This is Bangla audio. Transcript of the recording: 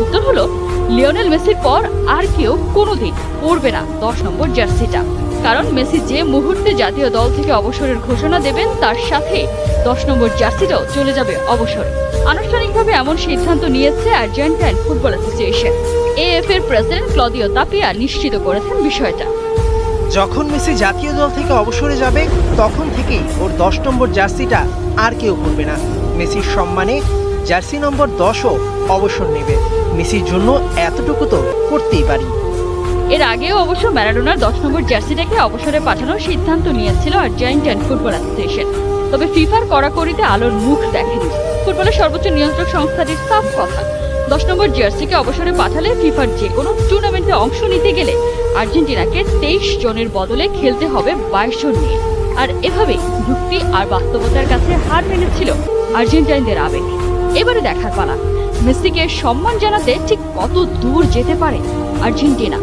উত্তর হলো লিওনেল মেসির পর আর কেউ কোনোদিন পরবে না 10 নম্বর জার্সিটা। কারণ মেসি যে মুহূর্তে জাতীয় দল থেকে অবসরের ঘোষণা দেবেন তার সাথে 10 নম্বর জার্সিটাও চলে যাবে অবসরে। আনুষ্ঠানিকভাবে এমন সিদ্ধান্ত নিয়েছে আর্জেন্টাইন ফুটবল অ্যাসোসিয়েশন। এএফ এর প্রেসিডেন্ট ক্লদিও তাপিয়া নিশ্চিত করেছেন বিষয়টা। যখন মেসি জাতীয় দল থেকে অবসরে যাবে তখন থেকেই ওর 10 নম্বর জার্সিটা আর কেউ পরবে না। মেসির সম্মানে জার্সি নম্বর 10ও অবসর নেবে। মেসির জন্য এতটুকু তো করতেই পারি। এর আগেও অবশ্য ম্যারাডোনার 10 নম্বর জার্সিটাকে অবসরে পাঠানোর সিদ্ধান্ত নিয়েছিল আর্জেন্টাইন ফুটবল অ্যাসোসিয়েশন। তবে ফিফার কড়াকড়িতে আলোর মুখ দেখেনি। ফুটবলের সর্বোচ্চ নিয়ন্ত্রক সংস্থাটির সাফ কথা, 10 নম্বর জার্সিকে অবসরে পাঠালে ফিফার যে কোনো টুর্নামেন্টে অংশ নিতে গেলে আর্জেন্টিনাকে 23 জনের বদলে খেলতে হবে 22 জন নিয়ে। আর এভাবেই যুক্তি আর বাস্তবতার কাছে হার মেনেছিল আর্জেন্টাইনদের আবেগ। এবারে দেখার পালা মেসিকে সম্মান জানাতে ঠিক কত দূর যেতে পারে আর্জেন্টিনা।